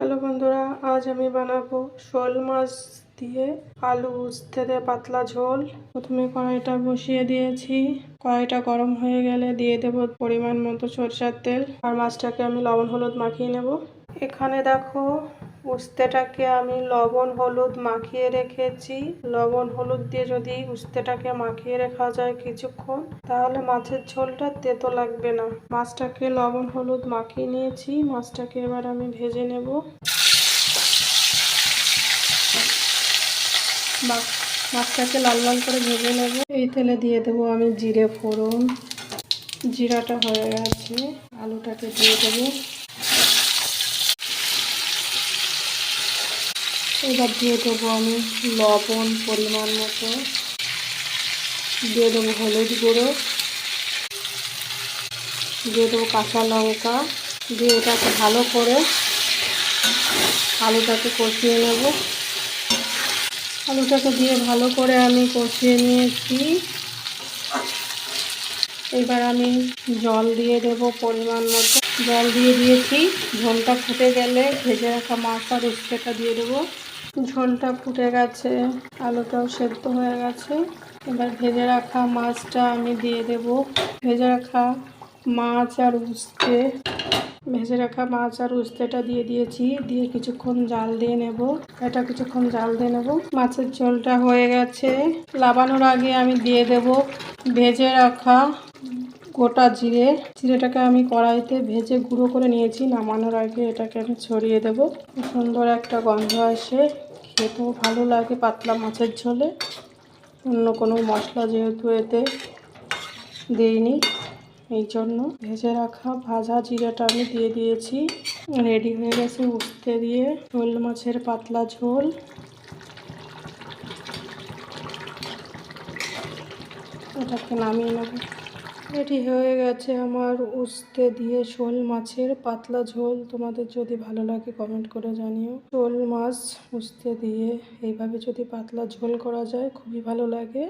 Hello বন্ধুরা, আজ আমি বানাবো শোল মাছ দিয়ে আলু উস্তে দিয়ে পাতলা ঝোল। প্রথমে কড়াইটা বসিয়ে দিয়েছি। কড়াইটা গরম হয়ে গেলে দিয়ে দেব পরিমাণ মতো সরষের তেল, আর মাছটাকে আমি লবণ হলুদ মাখিয়ে নেব। এখানে দেখো, উস্তেটাকে আমি লবণ হলুদ মাখিয়ে রেখেছি। লবণ হলুদ দিয়ে যদি উস্তেটাকে মাখিয়ে রাখা যায় কিছুক্ষণ, তাহলে মাছের ঝোলটা তেতো লাগবে না। মাছটাকে লবণ হলুদ মাখিয়ে নিয়েছি। মাছটাকে এবার আমি ভেজে নেব। মাছটাকে লাল লাল করে ভেজে নেব। এই তেলে দিয়ে দেবো আমি জিরে ফোড়ন। জিরাটা হয়ে গেছে, আলুটাকে দিয়ে দেবো। এবার দিয়ে দেবো আমি লবণ পরিমাণ মতো, দিয়ে দেবো হলুদ গুঁড়ো, দিয়ে দেবো কাঁচা লঙ্কা, দিয়ে এটাকে ভালো করে আলুটাকে কষিয়ে নেব। আলুটাকে দিয়ে ভালো করে আমি কষিয়ে নিয়েছি। এবার আমি জল দিয়ে দেব পরিমাণ মতো। জল দিয়ে দিয়েছি। ঝোলটা ফুটে গেলে ভেজে রাখা মাছ আর উস্তেটা দিয়ে দেবো। ঝোলটা ফুটে গেছে, আলুটাও সেদ্ধ হয়ে গেছে। এবার ভেজে রাখা মাছটা আমি দিয়ে দেব। ভেজে রাখা মাছ আর উস্তেটা দিয়ে দিয়েছি। দিয়ে কিছুক্ষণ জাল দিয়ে নেব। কিছুক্ষণ জাল দিয়ে নেব। মাছের ঝোলটা হয়ে গেছে। নামানোর আগে আমি দিয়ে দেব ভেজে রাখা গোটা জিরেটাকে আমি কড়াইতে ভেজে গুঁড়ো করে নিয়েছি। নামানোর আগে এটাকে আমি ছড়িয়ে দেব। সুন্দর একটা গন্ধ আসে, খেতেও ভালো লাগে পাতলা মাছের ঝোলে। অন্য কোনো মশলা যেহেতু এতে দিইনি, এই জন্য ভেজে রাখা ভাজা জিরাটা আমি দিয়ে দিয়েছি। রেডি হয়ে গেছে উস্তে দিয়ে শোল মাছের পাতলা ঝোল। এটাকে নামিয়ে নেব। রেডি হয়ে গেছে আমার উস্তে দিয়ে শোল মাছের পাতলা ঝোল। তোমাদের যদি ভালো লাগে কমেন্ট করে জানিও। শোল মাছ উস্তে দিয়ে এইভাবে যদি পাতলা ঝোল করা যায় খুবই ভালো লাগে।